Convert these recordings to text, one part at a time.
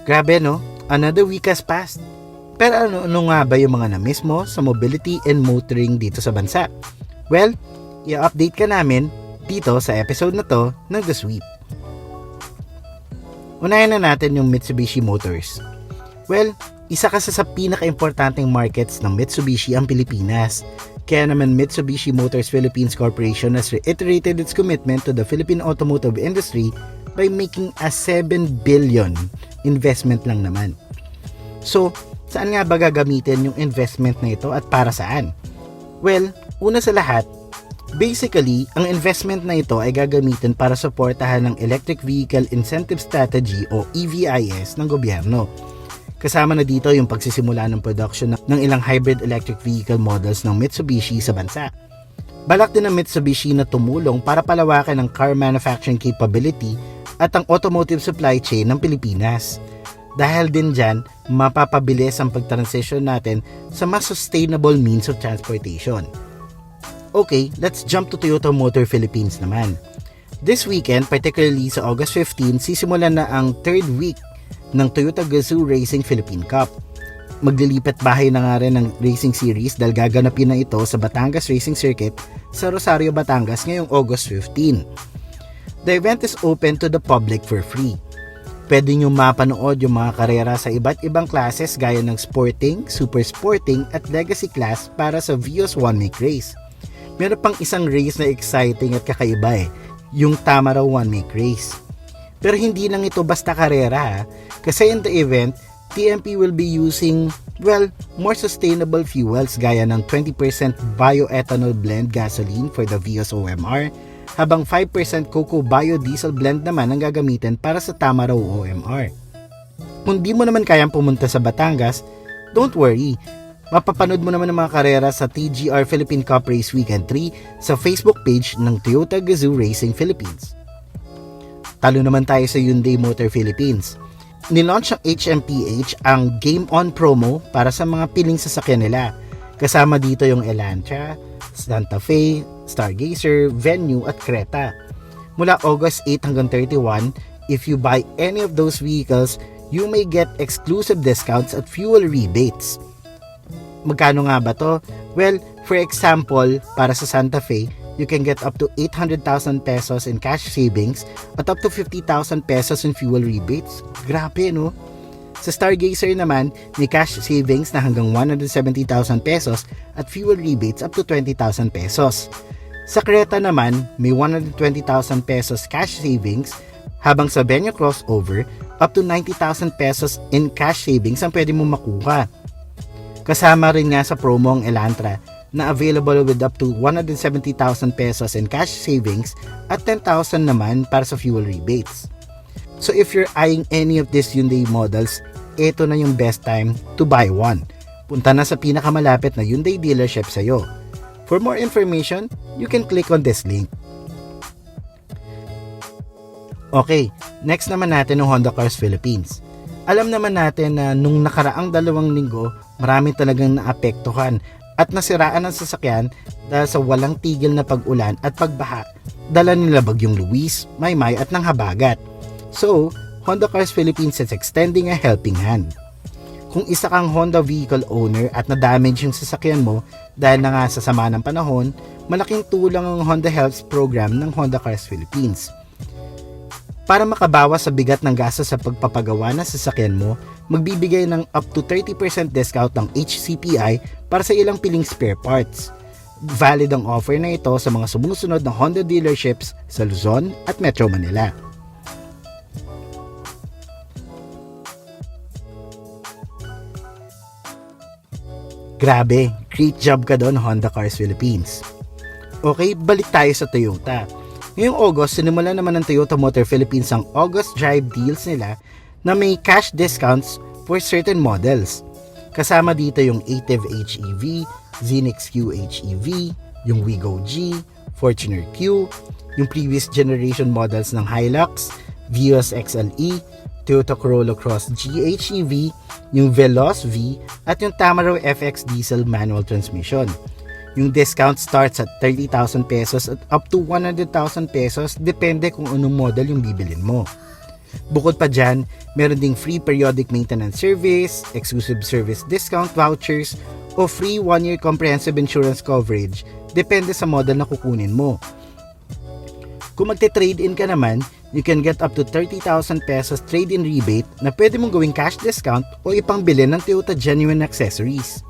Grabe no, another week has passed. Pero ano nga ba yung mga na-miss mo sa mobility and motoring dito sa bansa? Well, i-update ka namin dito sa episode na to ng The Sweep. Unahin na natin yung Mitsubishi Motors. Well, isa kasi sa pinaka-importanting markets ng Mitsubishi ang Pilipinas. Kaya naman Mitsubishi Motors Philippines Corporation has reiterated its commitment to the Philippine automotive industry by making a 7 billion investment lang naman. So, saan nga ba gagamitin yung investment na ito at para saan? Well, una sa lahat, basically, ang investment na ito ay gagamitin para suportahan ng Electric Vehicle Incentive Strategy o EVIS ng gobyerno. Kasama na dito yung pagsisimula ng production ng ilang hybrid electric vehicle models ng Mitsubishi sa bansa. Balak din ng Mitsubishi na tumulong para palawakin ang car manufacturing capability at ang automotive supply chain ng Pilipinas. Dahil din dyan, mapapabilis ang pag-transition natin sa mas sustainable means of transportation. Okay, let's jump to Toyota Motor Philippines naman. This weekend, particularly sa August 15, sisimulan na ang third week ng Toyota Gazoo Racing Philippine Cup. Maglilipat bahay na nga rin ng racing series dahil gaganapin na ito sa Batangas Racing Circuit sa Rosario, Batangas ngayong August 15. The event is open to the public for free. Pwede nyo mapanood yung mga karera sa iba't ibang classes gaya ng Sporting, Super Sporting at Legacy class para sa Vios One Make Race. Meron pang isang race na exciting at kakaiba yung Tamaraw One Make Race. Pero hindi lang ito basta karera kasi in the event, TMP will be using, more sustainable fuels gaya ng 20% bioethanol blend gasoline for the Vios OMR, habang 5% cocoa biodiesel blend naman ang gagamitin para sa Tamaraw OMR. Kung di mo naman kayang pumunta sa Batangas, don't worry. Mapapanood mo naman ang mga karera sa TGR Philippine Cup Race Weekend 3 sa Facebook page ng Toyota Gazoo Racing Philippines. Talo naman tayo sa Hyundai Motor Philippines. Nilaunch ng HMPH ang Game On promo para sa mga piling sasakyan nila. Kasama dito yung Elantra, Santa Fe, Stargazer, Venue at Creta. Mula August 8 hanggang 31, if you buy any of those vehicles, you may get exclusive discounts at fuel rebates. Magkano nga ba to? Well, for example, para sa Santa Fe, you can get up to 800,000 pesos in cash savings at up to 50,000 pesos in fuel rebates. Grabe, no? Sa Stargazer naman, may cash savings na hanggang 170,000 pesos at fuel rebates up to 20,000 pesos. Sa Creta naman, may 120,000 pesos cash savings, habang sa Venue Crossover, up to 90,000 pesos in cash savings ang pwede mong makuha. Kasama rin nga sa promo ang Elantra na available with up to 170,000 pesos in cash savings at 10,000 naman para sa fuel rebates. So if you're eyeing any of these Hyundai models, ito na yung best time to buy one. Punta na sa pinakamalapit na Hyundai dealership sa'yo. For more information, you can click on this link. Okay, next naman natin ang Honda Cars Philippines. Alam naman natin na nung nakaraang 2 linggo, marami talagang naapektuhan at nasiraan ang sasakyan dahil sa walang tigil na pag-ulan at pagbaha. Dala nila bagyong Luis, Maymay at ng habagat. So, Honda Cars Philippines is extending a helping hand. Kung isa kang Honda vehicle owner at na-damage yung sasakyan mo dahil na nga sa sama ng panahon, malaking tulong ang Honda Helps program ng Honda Cars Philippines. Para makabawas sa bigat ng gastos sa pagpapagawa ng sasakyan mo, magbibigay ng up to 30% discount ng HCPI para sa ilang piling spare parts. Valid ang offer na ito sa mga sumusunod na Honda dealerships sa Luzon at Metro Manila. Grabe, great job ka doon Honda Cars Philippines. Okay, balik tayo sa Toyota. Ngayong August, sinimulan naman ng Toyota Motor Philippines ang August Drive deals nila na may cash discounts for certain models. Kasama dito yung Active HEV, Zenix Q HEV, yung Wigo G, Fortuner Q, yung previous generation models ng Hilux, Vios XLE, Toyota Corolla Cross GHEV, yung Veloz V, at yung Tamaraw FX Diesel Manual Transmission. Yung discount starts at 30,000 pesos at up to 100,000 pesos depende kung anong model yung bibilin mo. Bukod pa dyan, meron ding free periodic maintenance service, exclusive service discount vouchers, o free 1-year comprehensive insurance coverage, depende sa model na kukunin mo. Kung magte-trade-in ka naman, you can get up to 30,000 pesos trade-in rebate na pwede mong gawing cash discount o ipangbili ng Toyota Genuine Accessories.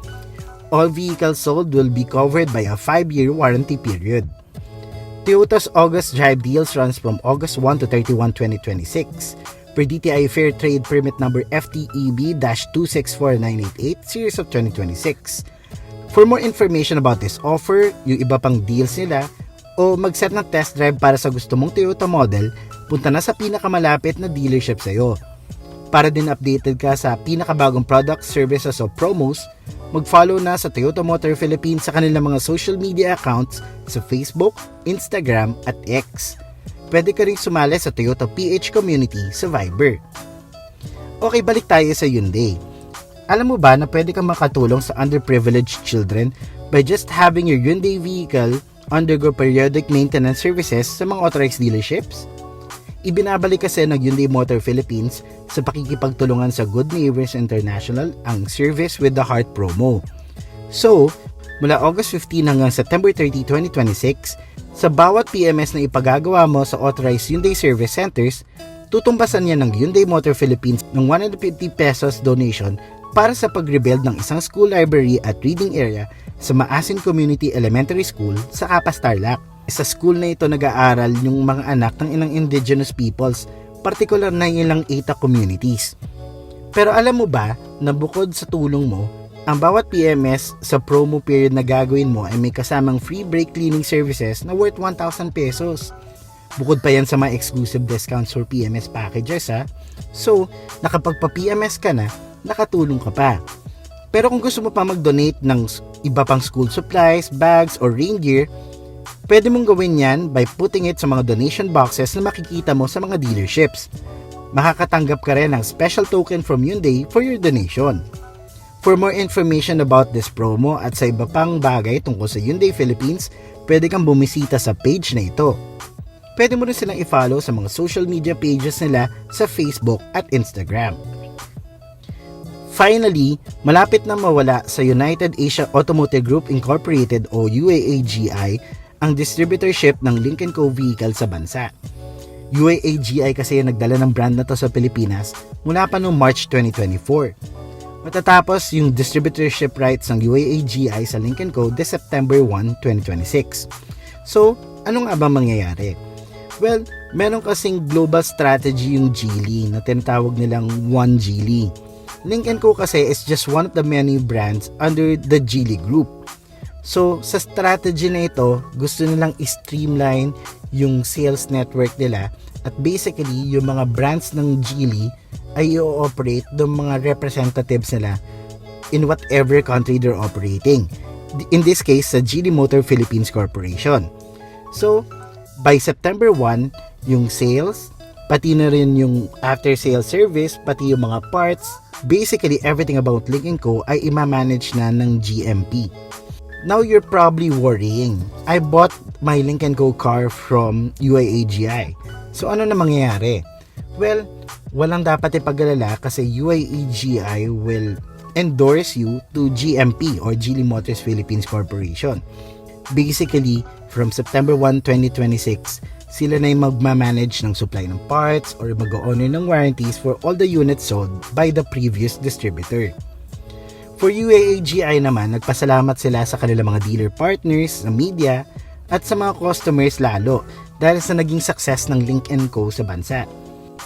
All vehicles sold will be covered by a 5-year warranty period. Toyota's August Drive deals runs from August 1 to 31, 2026 per DTI Fair Trade Permit number FTEB-264988 series of 2026. For more information about this offer, yung iba pang deals nila, o mag-set ng test drive para sa gusto mong Toyota model, punta na sa pinakamalapit na dealership sa'yo. Para din updated ka sa pinakabagong products, services o promos, mag-follow na sa Toyota Motor Philippines sa kanilang mga social media accounts sa Facebook, Instagram at X. Pwede ka rin sumali sa Toyota PH Community sa Viber. Okay, balik tayo sa Hyundai. Alam mo ba na pwede kang makatulong sa underprivileged children by just having your Hyundai vehicle undergo periodic maintenance services sa mga authorized dealerships? Ibinabalik kasi ng Hyundai Motor Philippines sa pakikipagtulungan sa Good Neighbors International ang Service with the Heart promo. So, mula August 15 hanggang September 30, 2026, sa bawat PMS na ipagagawa mo sa authorized Hyundai Service Centers, tutumbasan niya ng Hyundai Motor Philippines ng 150 pesos donation para sa pag-rebuild ng isang school library at reading area sa Maasin Community Elementary School sa Capas, Tarlac. Sa school na ito nag-aaral yung mga anak ng ilang indigenous peoples, partikular na ilang ETA communities. Pero alam mo ba na bukod sa tulong mo, ang bawat PMS sa promo period na gagawin mo ay may kasamang free brake cleaning services na worth 1,000 pesos. Bukod pa yan sa mga exclusive discounts for PMS packages ha. So, nakapagpa-PMS ka na, nakatulong ka pa. Pero kung gusto mo pa mag-donate ng iba pang school supplies, bags, or rain gear, pwede mong gawin yan by putting it sa mga donation boxes na makikita mo sa mga dealerships. Makakatanggap ka rin ng special token from Hyundai for your donation. For more information about this promo at sa iba pang bagay tungkol sa Hyundai Philippines, pwede kang bumisita sa page na ito. Pwede mo rin silang i-follow sa mga social media pages nila sa Facebook at Instagram. Finally, malapit na mawala sa United Asia Automotive Group Incorporated o UAAGI ang distributorship ng Lynk & Co vehicle sa bansa. UAAGI kasi yung nagdala ng brand na to sa Pilipinas mula pa noong March 2024. Matatapos yung distributorship rights ng UAAGI sa Lynk & Co this September 1, 2026. So, ano nga ba mangyayari? Well, meron kasing global strategy yung Geely na tinatawag nilang One Geely. Lynk & Co kasi is just one of the many brands under the Geely Group. So, sa strategy na ito, gusto nilang i-streamline yung sales network nila at basically, yung mga brands ng Geely ay i-operate ng mga representatives nila in whatever country they're operating. In this case, sa Geely Motor Philippines Corporation. So, by September 1, yung sales, pati na rin yung after-sales service, pati yung mga parts, basically everything about Lynk & Co ay ima-manage na ng GMP. Now you're probably worrying, I bought my Lynk & Co car from UAAGI. So ano na mangyayari? Well, walang dapat ipag-alala kasi UAAGI will endorse you to GMP or Geely Motors Philippines Corporation. Basically, from September 1, 2026, sila na yung magmamanage ng supply ng parts or mag-o-honor ng warranties for all the units sold by the previous distributor. For UAAGI naman, nagpasalamat sila sa kanilang mga dealer partners, sa media, at sa mga customers lalo dahil sa naging success ng Lynk & Co sa bansa.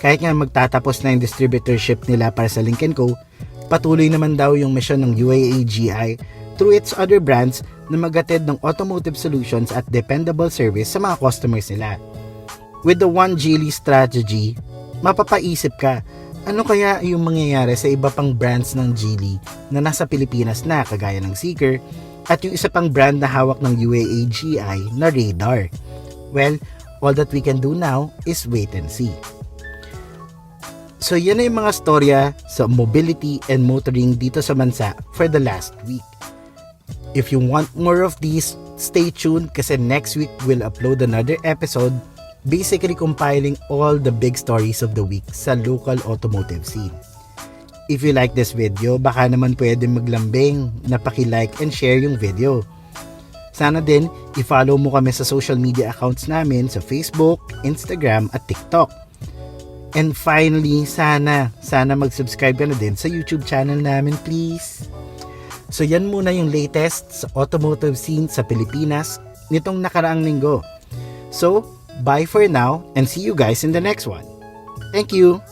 Kahit nga magtatapos na yung distributorship nila para sa Lynk & Co, patuloy naman daw yung mission ng UAAGI through its other brands na magatid ng automotive solutions at dependable service sa mga customers nila. With the One Geely strategy, mapapaisip ka, ano kaya yung mangyayari sa iba pang brands ng Geely na nasa Pilipinas na kagaya ng Zeekr at yung isa pang brand na hawak ng UAAGI na Radar? Well, all that we can do now is wait and see. So yan na yung mga storya sa mobility and motoring dito sa bansa for the last week. If you want more of these, stay tuned kasi next week we'll upload another episode basically compiling all the big stories of the week sa local automotive scene. If you like this video, baka naman pwede maglambing na paki-like and share yung video. Sana din, i-follow mo kami sa social media accounts namin sa Facebook, Instagram at TikTok. And finally, sana mag-subscribe ka na din sa YouTube channel namin, please. So yan muna yung latest sa automotive scene sa Pilipinas nitong nakaraang linggo. So, bye for now and see you guys in the next one. Thank you!